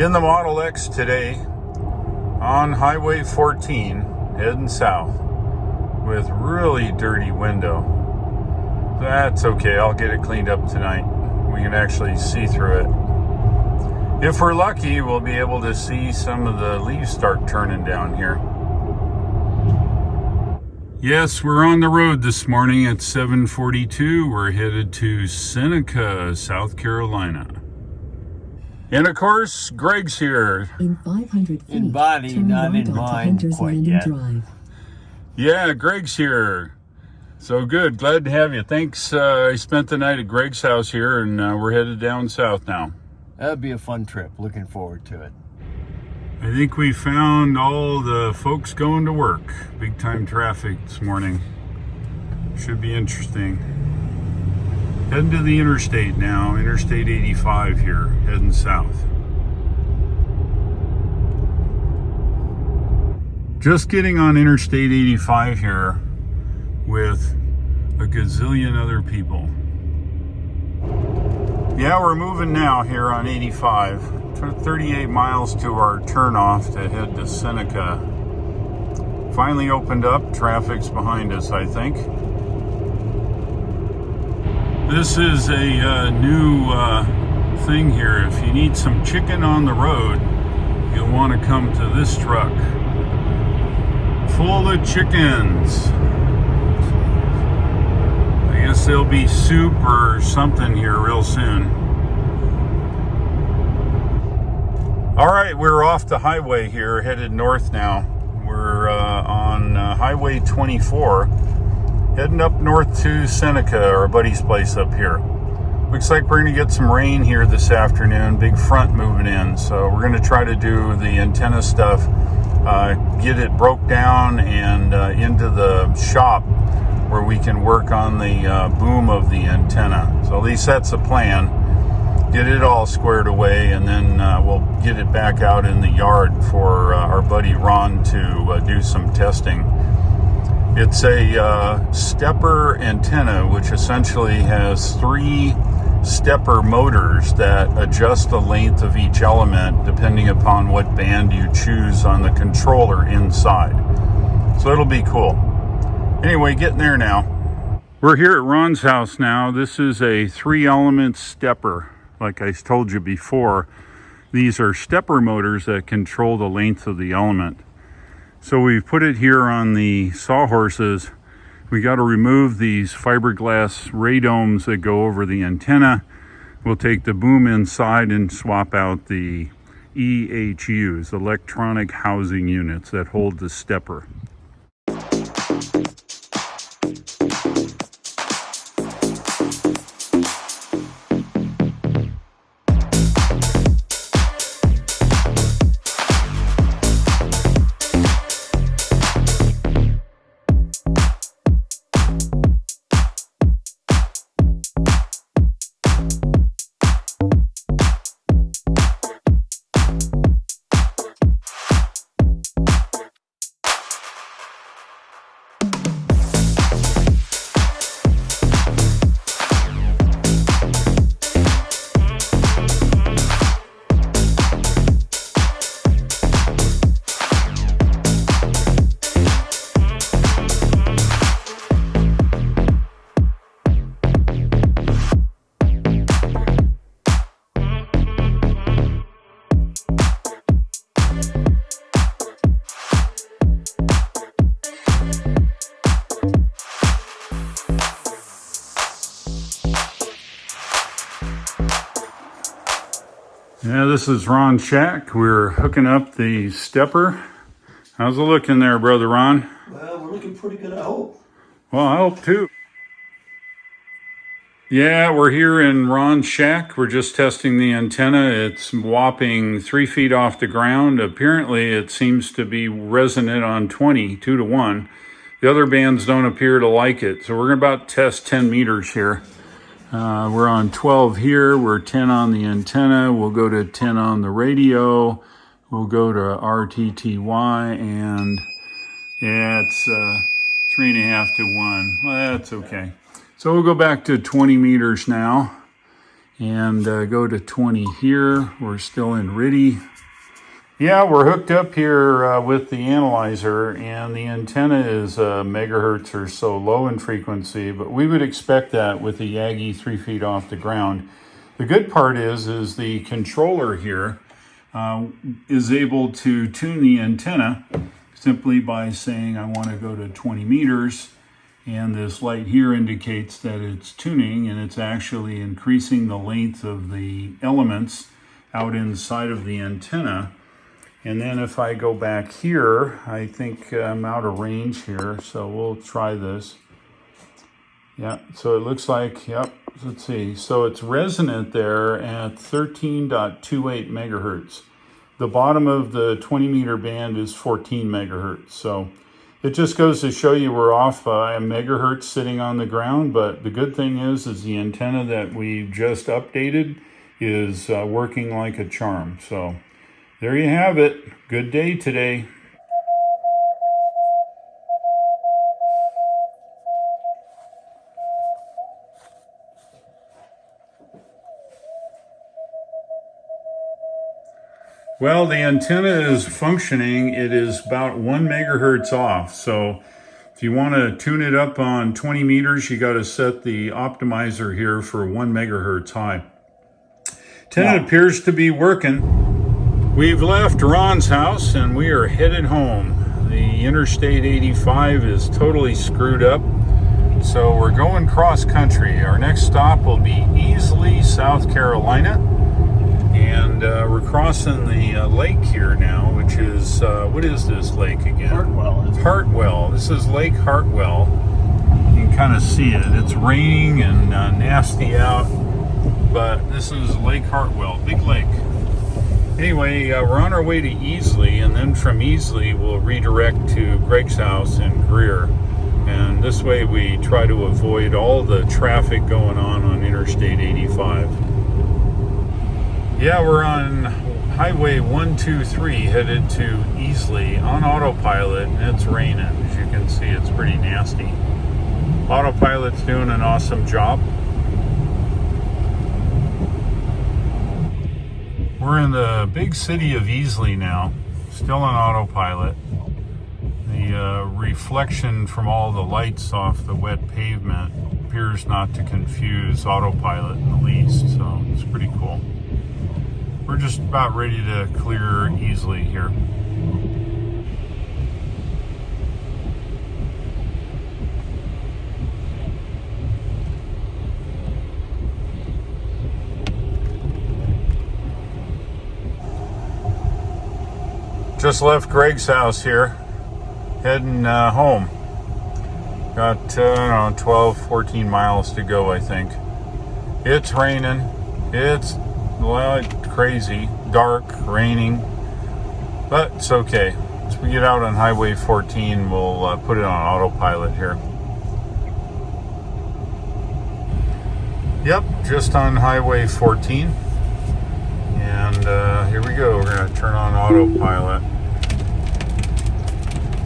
In the Model X today on Highway 14 heading south with really dirty window. That's okay, I'll get it cleaned up tonight. We can actually see through it. If we're lucky, we'll be able to see some of the leaves start turning down here. Yes, we're on the road this morning at 7:42. We're headed to Seneca, South Carolina. And of course, Greg's here. In 500 feet, in body, turn not right in onto mind Hunter's quite Landing yet. Drive. Yeah, Greg's here. So good, glad to have you. Thanks. I spent the night at Greg's house here, and we're headed down south now. That'll be a fun trip. Looking forward to it. I think we found all the folks going to work. Big time traffic this morning. Should be interesting. Heading to the interstate now, Interstate 85 here, heading south. Just getting on Interstate 85 here with a gazillion other people. Yeah, we're moving now here on 85. 38 miles to our turnoff to head to Seneca. Finally opened up. Traffic's behind us, I think. This is a new thing here. If you need some chicken on the road, you'll want to come to this truck. Full of chickens. I guess there'll be soup or something here real soon. All right, we're off the highway here, headed north now. We're on Highway 24, heading up north to Seneca, our buddy's place up here. Looks like we're gonna get some rain here this afternoon, big front moving in. So we're gonna try to do the antenna stuff, get it broke down and into the shop where we can work on the boom of the antenna. So at least that's the plan. Get it all squared away, and then we'll get it back out in the yard for our buddy Ron to do some testing. It's a stepper antenna, which essentially has 3 stepper motors that adjust the length of each element depending upon what band you choose on the controller inside. So it'll be cool. Anyway, getting there now. We're here at Ron's house now. This is a 3-element stepper. Like I told you before, these are stepper motors that control the length of the element. So we've put it here on the sawhorses. We got to remove these fiberglass radomes that go over the antenna. We'll take the boom inside and swap out the EHUs, electronic housing units that hold the stepper. Yeah, this is Ron's shack. We're hooking up the stepper. How's it looking there, Brother Ron? Well, we're looking pretty good, I hope. Well, I hope too. Yeah, we're here in Ron's shack. We're just testing the antenna. It's whopping 3 feet off the ground. Apparently, it seems to be resonant on 20, 2 to 1. The other bands don't appear to like it. So we're going to about test 10 meters here. We're on 12 here. We're 10 on the antenna. We'll go to 10 on the radio. We'll go to RTTY, and yeah, it's 3.5 to 1. Well, that's okay. So we'll go back to 20 meters now. and go to 20 here. We're still in RTTY. Yeah, we're hooked up here with the analyzer, and the antenna is megahertz or so low in frequency, but we would expect that with the Yagi 3 feet off the ground. The good part is the controller here is able to tune the antenna simply by saying I want to go to 20 meters, and this light here indicates that it's tuning, and it's actually increasing the length of the elements out inside of the antenna. And then if I go back here, I think I'm out of range here, so we'll try this. Yeah, so it looks like, yep, let's see. So it's resonant there at 13.28 megahertz. The bottom of the 20 meter band is 14 megahertz. So it just goes to show you we're off a megahertz sitting on the ground, but the good thing is the antenna that we just updated is working like a charm. So there you have it. Good day today. Well, the antenna is functioning. It is about 1 megahertz off. So if you want to tune it up on 20 meters, you got to set the optimizer here for 1 megahertz high. Antenna appears to be working. We've left Ron's house and we are headed home. The Interstate 85 is totally screwed up, so we're going cross country. Our next stop will be Easley, South Carolina. And we're crossing the lake here now, which is, what is this lake again? Hartwell. Hartwell. This is Lake Hartwell. You can kind of see it. It's raining and nasty out, but this is Lake Hartwell, big lake. Anyway, we're on our way to Easley, and then from Easley we'll redirect to Greg's house in Greer. And this way we try to avoid all the traffic going on Interstate 85. Yeah, we're on Highway 123 headed to Easley on AutoPilot, and it's raining. As you can see, it's pretty nasty. AutoPilot's doing an awesome job. We're in the big city of Easley now, still on AutoPilot. The reflection from all the lights off the wet pavement appears not to confuse AutoPilot in the least, so it's pretty cool. We're just about ready to clear Easley here. Just left Greg's house here, heading home. Got 12, 14 miles to go, I think. It's raining. It's crazy, dark, raining, but it's okay. As we get out on Highway 14, we'll put it on AutoPilot here. Yep, just on Highway 14. And here we go. We're going to turn on AutoPilot.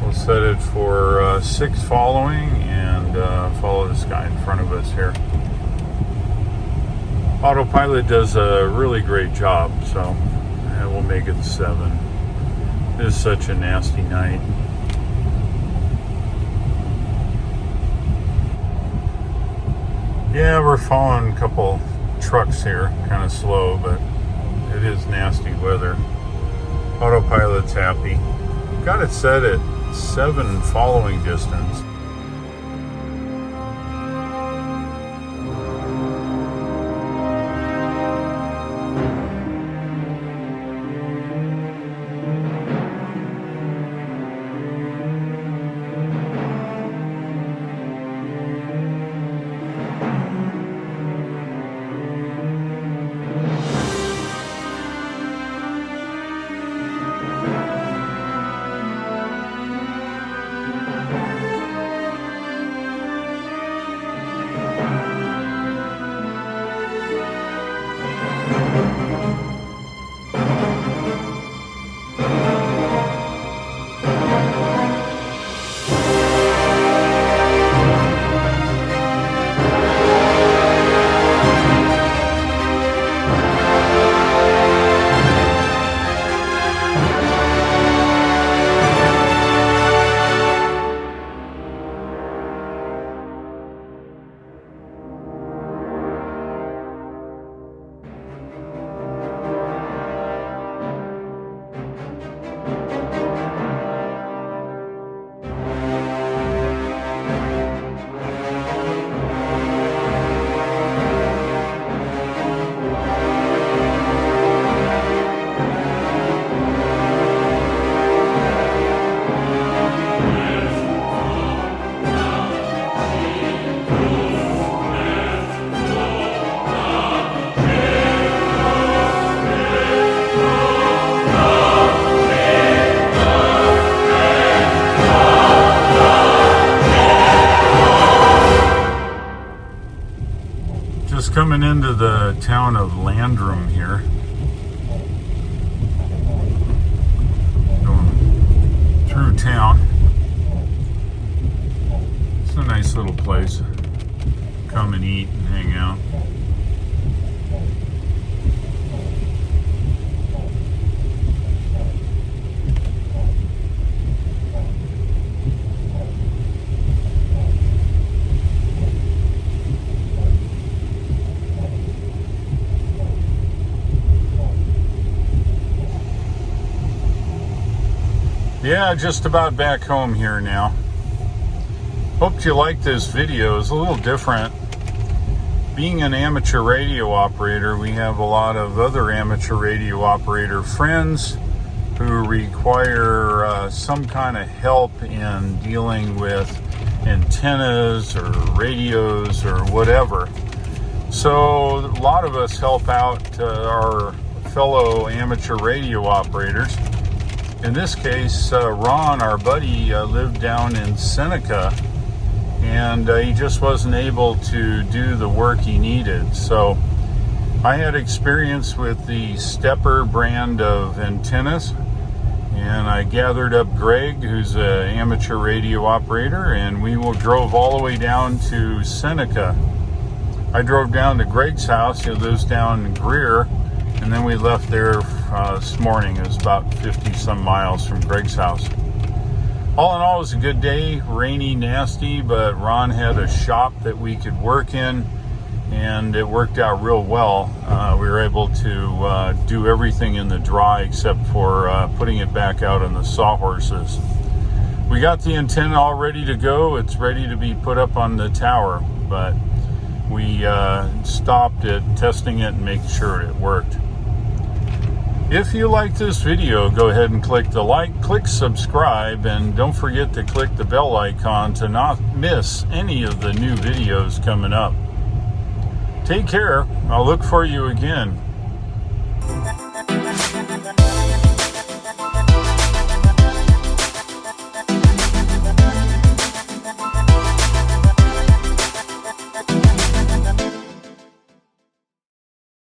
We'll set it for 6 following and follow this guy in front of us here. AutoPilot does a really great job, so we'll make it 7. It is such a nasty night. Yeah, we're following a couple trucks here, kind of slow, but it is nasty weather. AutoPilot's happy. Got it set at 7 following distance. Just coming into the town of Landrum here. Going through town. It's a nice little place. Come and eat and hang out. Yeah, just about back home here now. Hope you liked this video. It's a little different. Being an amateur radio operator, we have a lot of other amateur radio operator friends who require some kind of help in dealing with antennas or radios or whatever. So a lot of us help out our fellow amateur radio operators. In this case, Ron, our buddy, lived down in Seneca, and he just wasn't able to do the work he needed. So I had experience with the Stepper brand of antennas, and I gathered up Greg, who's an amateur radio operator, and we drove all the way down to Seneca. I drove down to Greg's house. He lives down in Greer, and then we left there this morning. It was about 50 some miles from Greg's house. All in all, it was a good day. Rainy, nasty, but Ron had a shop that we could work in, and it worked out real well. We were able to do everything in the dry except for putting it back out on the sawhorses. We got the antenna all ready to go. It's ready to be put up on the tower, but we stopped it, testing it and making sure it worked. If you like this video, go ahead and click the like, click subscribe, and don't forget to click the bell icon to not miss any of the new videos coming up. Take care. I'll look for you again.